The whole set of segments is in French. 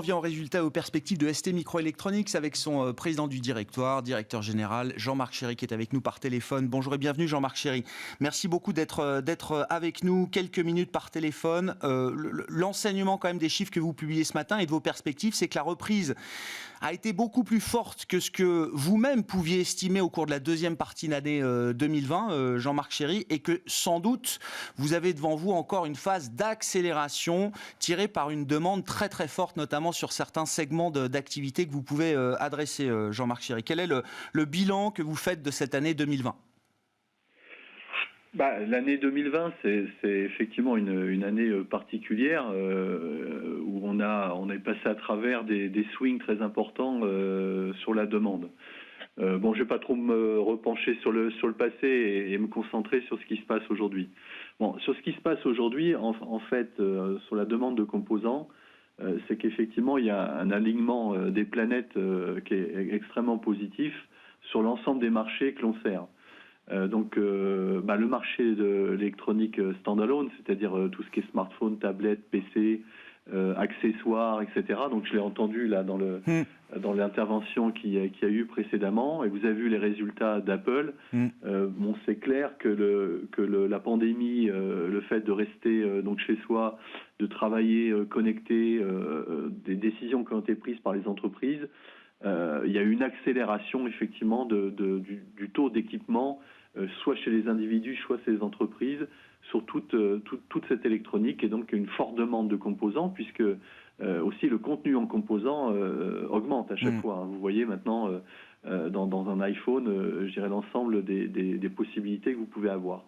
revient aux résultats et aux perspectives de ST Microelectronics avec son président du directoire, directeur général, Jean-Marc Chéry, qui est avec nous par téléphone. Bonjour et bienvenue Jean-Marc Chéry. Merci beaucoup d'être avec nous. Quelques minutes par téléphone. L'enseignement quand même des chiffres que vous publiez ce matin et de vos perspectives, c'est que la reprise a été beaucoup plus forte que ce que vous-même pouviez estimer au cours de la deuxième partie d'année 2020, Jean-Marc Chéry, et que sans doute vous avez devant vous encore une phase d'accélération tirée par une demande très très forte, notamment sur certains segments d'activité que vous pouvez adresser, Jean-Marc Chéry. Quel est le bilan que vous faites de cette année 2020 ? L'année 2020, c'est effectivement une année particulière où on est passé à travers des swings très importants sur la demande. Je vais pas trop me repencher sur le passé et me concentrer sur ce qui se passe aujourd'hui. Sur ce qui se passe aujourd'hui, en fait, sur la demande de composants, c'est qu'effectivement il y a un alignement des planètes qui est extrêmement positif sur l'ensemble des marchés que l'on sert. Le marché de l'électronique standalone, c'est-à-dire tout ce qui est smartphone, tablette, PC, accessoires, etc. Donc je l'ai entendu là dans l'intervention qu'il y a eu précédemment, et vous avez vu les résultats d'Apple. C'est clair que la pandémie, le fait de rester donc chez soi, de travailler connecté, des décisions qui ont été prises par les entreprises, il y a eu une accélération effectivement du taux d'équipement, soit chez les individus, soit chez les entreprises, sur toute cette électronique, et donc une forte demande de composants, puisque aussi le contenu en composants augmente à chaque fois. Vous voyez maintenant dans un iPhone, je dirais l'ensemble des possibilités que vous pouvez avoir.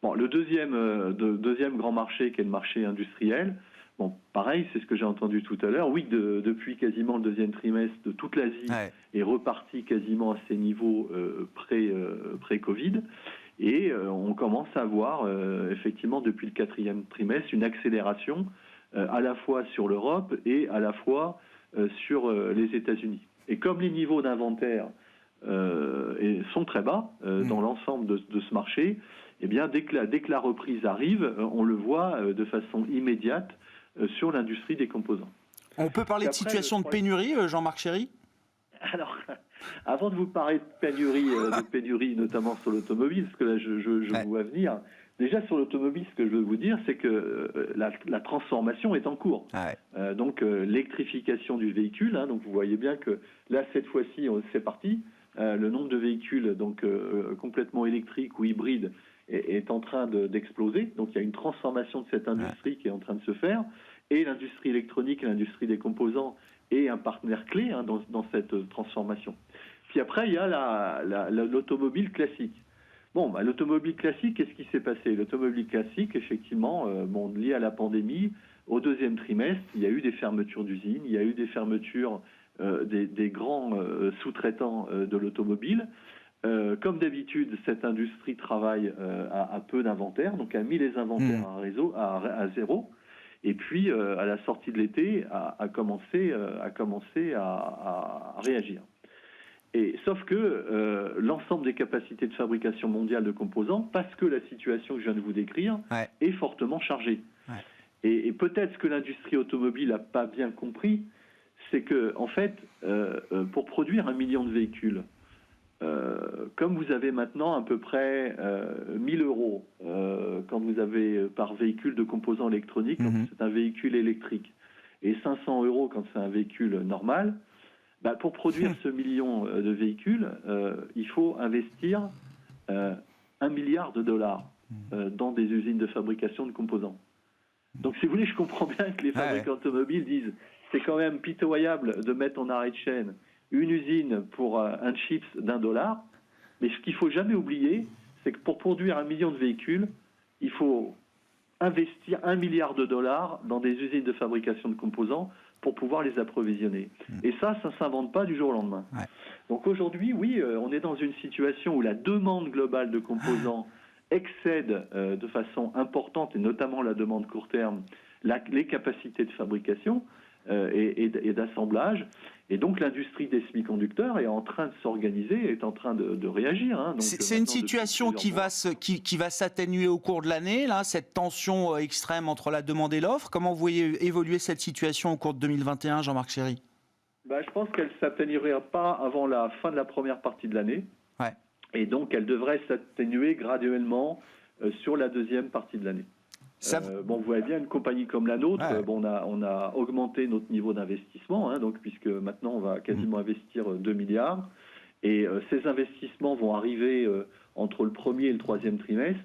Le deuxième grand marché, qui est le marché industriel, pareil, c'est ce que j'ai entendu tout à l'heure. Oui, depuis quasiment le deuxième trimestre, toute l'Asie est repartie quasiment à ses niveaux pré-Covid. Et on commence à voir effectivement depuis le quatrième trimestre une accélération à la fois sur l'Europe et à la fois sur les États-Unis. Et comme les niveaux d'inventaire sont très bas dans l'ensemble de ce marché, eh bien dès que la reprise arrive, on le voit de façon immédiate sur l'industrie des composants. On peut parler de situation de pénurie, Jean-Marc Chéry ? Alors, avant de vous parler de pénurie notamment sur l'automobile, parce que là je vous vois venir, déjà sur l'automobile, ce que je veux vous dire, c'est que la transformation est en cours. Donc l'électrification du véhicule, donc vous voyez bien que là cette fois-ci c'est parti. Le nombre de véhicules donc complètement électriques ou hybrides est en train d'exploser. Donc il y a une transformation de cette industrie qui est en train de se faire, et l'industrie électronique et l'industrie des composants est un partenaire clé dans cette transformation. Puis après, il y a l'automobile classique. L'automobile classique, qu'est-ce qui s'est passé ? L'automobile classique, effectivement, lié à la pandémie, au deuxième trimestre, il y a eu des fermetures d'usines, il y a eu des fermetures des grands sous-traitants de l'automobile. Comme d'habitude, cette industrie travaille à peu d'inventaire, donc a mis les inventaires à zéro. Et puis, à la sortie de l'été, a commencé à réagir. Et sauf que l'ensemble des capacités de fabrication mondiale de composants, parce que la situation que je viens de vous décrire, est fortement chargée. Et peut-être ce que l'industrie automobile n'a pas bien compris, c'est que, en fait, pour produire 1 million de véhicules, comme vous avez maintenant à peu près 1000 euros quand vous avez par véhicule de composants électroniques, quand c'est un véhicule électrique, et 500 euros quand c'est un véhicule normal, pour produire ce million de véhicules, il faut investir 1 milliard de dollars dans des usines de fabrication de composants. Donc si vous voulez, je comprends bien que les fabricants automobiles disent c'est quand même pitoyable de mettre en arrêt de chaîne une usine pour un chips d'$1, mais ce qu'il ne faut jamais oublier, c'est que pour produire 1 million de véhicules, il faut investir 1 milliard de dollars dans des usines de fabrication de composants pour pouvoir les approvisionner. Et ça ne s'invente pas du jour au lendemain. Donc aujourd'hui, oui, on est dans une situation où la demande globale de composants excède de façon importante, et notamment la demande court terme, les capacités de fabrication et d'assemblage. Et donc l'industrie des semi-conducteurs est en train de s'organiser, est en train de réagir. Hein. C'est une situation qui va s'atténuer au cours de l'année, là, cette tension extrême entre la demande et l'offre. Comment vous voyez évoluer cette situation au cours de 2021, Jean-Marc Chéry ? Je pense qu'elle ne s'atténuera pas avant la fin de la première partie de l'année. Ouais. Et donc elle devrait s'atténuer graduellement sur la deuxième partie de l'année. Vous voyez bien, une compagnie comme la nôtre, on a augmenté notre niveau d'investissement, hein, donc, puisque maintenant on va quasiment investir 2 milliards. Et ces investissements vont arriver entre le premier et le troisième trimestre,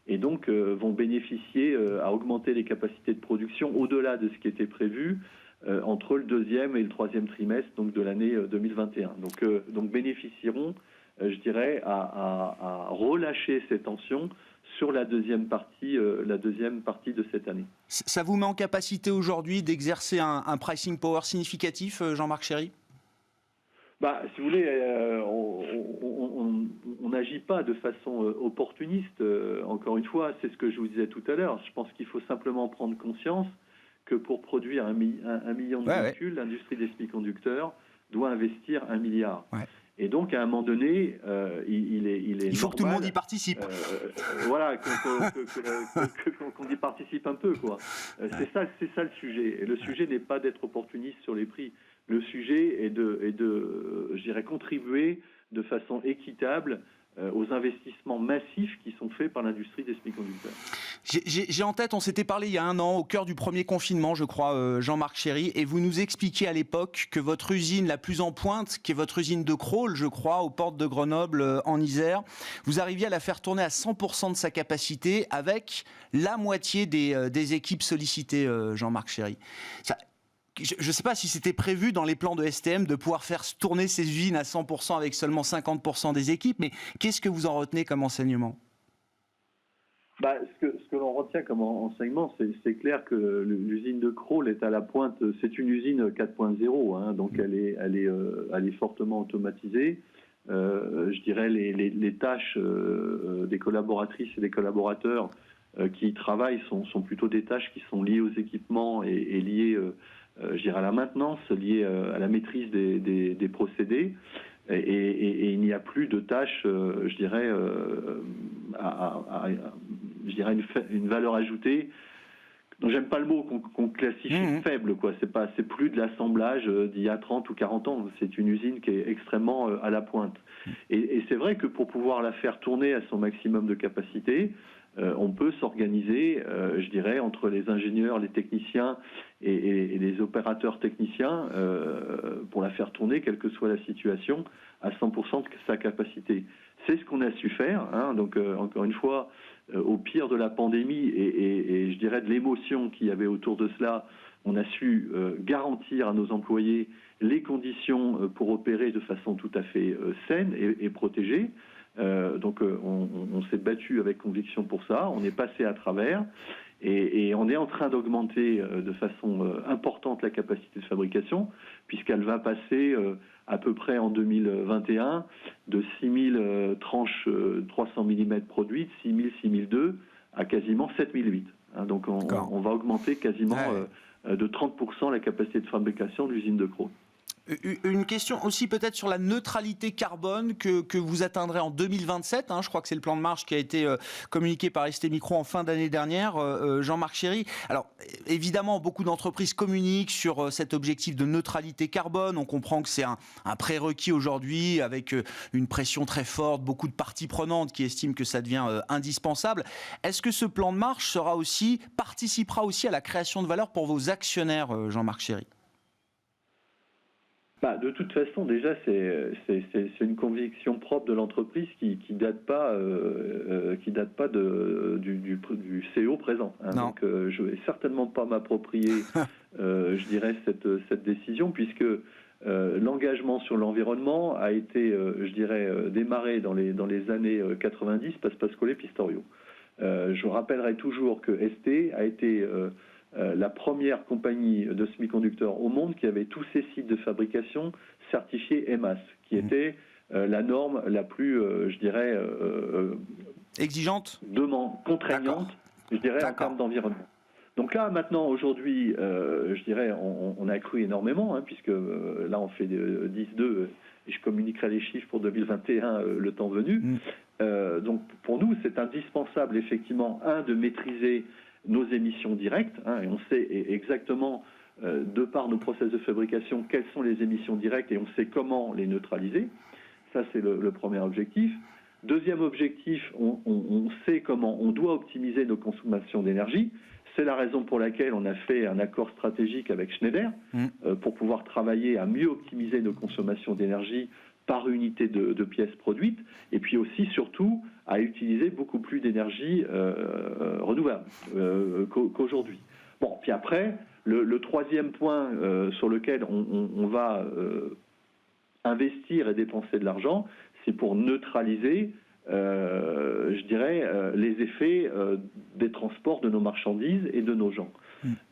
et donc vont bénéficier à augmenter les capacités de production au-delà de ce qui était prévu entre le deuxième et le troisième trimestre donc de l'année 2021. Donc bénéficieront, je dirais, à relâcher ces tensions sur la deuxième partie de cette année. Ça vous met en capacité aujourd'hui d'exercer un pricing power significatif, Jean-Marc Chéry ? Si vous voulez, on n'agit pas de façon opportuniste. Encore une fois, c'est ce que je vous disais tout à l'heure. Je pense qu'il faut simplement prendre conscience que pour produire un million de véhicules, l'industrie des semi-conducteurs doit investir 1 milliard. Ouais. Et donc, à un moment donné, il faut que tout le monde y participe. Qu'on y participe un peu, quoi. C'est ça le sujet. Et le sujet n'est pas d'être opportuniste sur les prix. Le sujet est de je dirais, contribuer de façon équitable aux investissements massifs qui sont faits par l'industrie des semi-conducteurs. J'ai en tête, on s'était parlé il y a 1 an, au cœur du premier confinement, je crois, Jean-Marc Chéry, et vous nous expliquiez à l'époque que votre usine la plus en pointe, qui est votre usine de Crolles, je crois, aux portes de Grenoble, en Isère, vous arriviez à la faire tourner à 100% de sa capacité avec la moitié des équipes sollicitées, Jean-Marc Chéry. Je ne sais pas si c'était prévu dans les plans de STM de pouvoir faire tourner ces usines à 100% avec seulement 50% des équipes, mais qu'est-ce que vous en retenez comme enseignement ? Ce que l'on retient comme enseignement, c'est clair que l'usine de Crolles est à la pointe. C'est une usine 4.0, hein, donc elle est fortement automatisée. Je dirais les tâches des collaboratrices et des collaborateurs qui y travaillent sont plutôt des tâches qui sont liées aux équipements et liées je dirais à la maintenance, liée à la maîtrise des procédés, et il n'y a plus de tâches, je dirais, une valeur ajoutée. Donc j'aime pas le mot qu'on classifie faible, quoi. C'est plus de l'assemblage d'il y a 30 ou 40 ans. C'est une usine qui est extrêmement à la pointe. Et c'est vrai que pour pouvoir la faire tourner à son maximum de capacité, on peut s'organiser, je dirais, entre les ingénieurs, les techniciens et les opérateurs techniciens pour la faire tourner, quelle que soit la situation, à 100% de sa capacité. C'est ce qu'on a su faire, hein. Donc encore une fois, au pire de la pandémie et je dirais de l'émotion qu'il y avait autour de cela, on a su garantir à nos employés les conditions pour opérer de façon tout à fait saine et protégée. Donc on s'est battu avec conviction pour ça, on est passé à travers et on est en train d'augmenter de façon importante la capacité de fabrication, puisqu'elle va passer à peu près en 2021 de 6000 tranches 300 mm produites, 6000, 6002 à quasiment 7008. Hein, donc on va augmenter quasiment de 30% la capacité de fabrication de l'usine de Crolles. Une question aussi peut-être sur la neutralité carbone que vous atteindrez en 2027. Hein, je crois que c'est le plan de marche qui a été communiqué par ST Micro en fin d'année dernière. Jean-Marc Chéry. Alors évidemment, beaucoup d'entreprises communiquent sur cet objectif de neutralité carbone. On comprend que c'est un prérequis aujourd'hui avec une pression très forte, beaucoup de parties prenantes qui estiment que ça devient indispensable. Est-ce que ce plan de marche participera aussi à la création de valeur pour vos actionnaires, Jean-Marc Chéry ? De toute façon, déjà, c'est une conviction propre de l'entreprise qui date pas du CEO présent. Hein. Donc, je vais certainement pas m'approprier, je dirais, cette décision, puisque l'engagement sur l'environnement a été, je dirais, démarré dans les années 90 par Pasquale Pistorio. Je rappellerai toujours que ST a été la première compagnie de semi-conducteurs au monde qui avait tous ses sites de fabrication certifiés EMAS, qui était la norme la plus, je dirais... exigeante, contraignante, je dirais, en termes d'environnement. Donc là, maintenant, aujourd'hui, je dirais, on a cru énormément, puisque là, on fait 10-2, et je communiquerai les chiffres pour 2021 le temps venu. Donc pour nous, c'est indispensable, effectivement, de maîtriser nos émissions directes, et on sait exactement, de par nos process de fabrication, quelles sont les émissions directes, et on sait comment les neutraliser. Ça, c'est le premier objectif. Deuxième objectif, on sait comment on doit optimiser nos consommations d'énergie. C'est la raison pour laquelle on a fait un accord stratégique avec Schneider pour pouvoir travailler à mieux optimiser nos consommations d'énergie par unité de pièces produites, et puis aussi, surtout, à utiliser beaucoup plus d'énergie renouvelable qu'aujourd'hui. Bon, puis après, le troisième point sur lequel on va investir et dépenser de l'argent, c'est pour neutraliser, je dirais, les effets des transports de nos marchandises et de nos gens.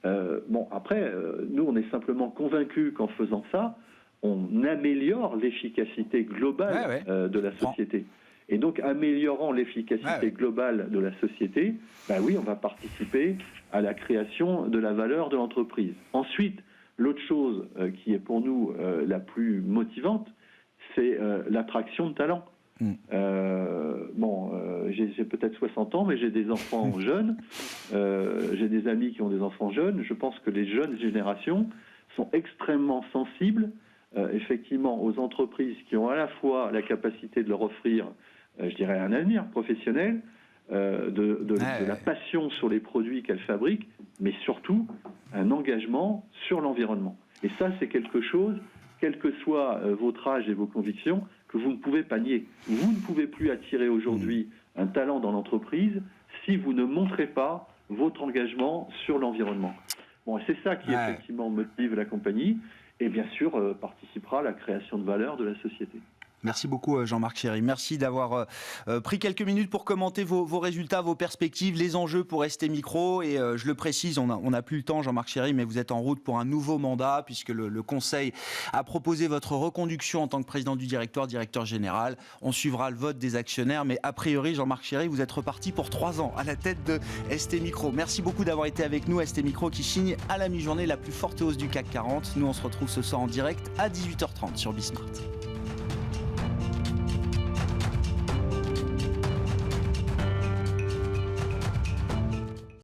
Bon, après, nous, on est simplement convaincus qu'en faisant ça, on améliore l'efficacité globale de la société. Et donc, améliorant l'efficacité globale de la société, oui, on va participer à la création de la valeur de l'entreprise. Ensuite, l'autre chose qui est pour nous la plus motivante, c'est l'attraction de talents. J'ai peut-être 60 ans, mais j'ai des enfants jeunes, j'ai des amis qui ont des enfants jeunes. Je pense que les jeunes générations sont extrêmement sensibles, effectivement, aux entreprises qui ont à la fois la capacité de leur offrir, je dirais, un avenir professionnel, de la passion sur les produits qu'elles fabriquent, mais surtout un engagement sur l'environnement. Et ça, c'est quelque chose, quel que soit votre âge et vos convictions, que vous ne pouvez pas nier. Vous ne pouvez plus attirer aujourd'hui un talent dans l'entreprise si vous ne montrez pas votre engagement sur l'environnement. Bon, et c'est ça qui effectivement motive la compagnie et bien sûr participera à la création de valeur de la société. Merci beaucoup Jean-Marc Chéry. Merci d'avoir pris quelques minutes pour commenter vos résultats, vos perspectives, les enjeux pour ST Micro. Et je le précise, on n'a plus le temps Jean-Marc Chéry, mais vous êtes en route pour un nouveau mandat puisque le Conseil a proposé votre reconduction en tant que président du directoire, directeur général. On suivra le vote des actionnaires, mais a priori Jean-Marc Chéry, vous êtes reparti pour 3 ans à la tête de ST Micro. Merci beaucoup d'avoir été avec nous. ST Micro qui signe à la mi-journée la plus forte hausse du CAC 40. Nous on se retrouve ce soir en direct à 18h30 sur Bismart.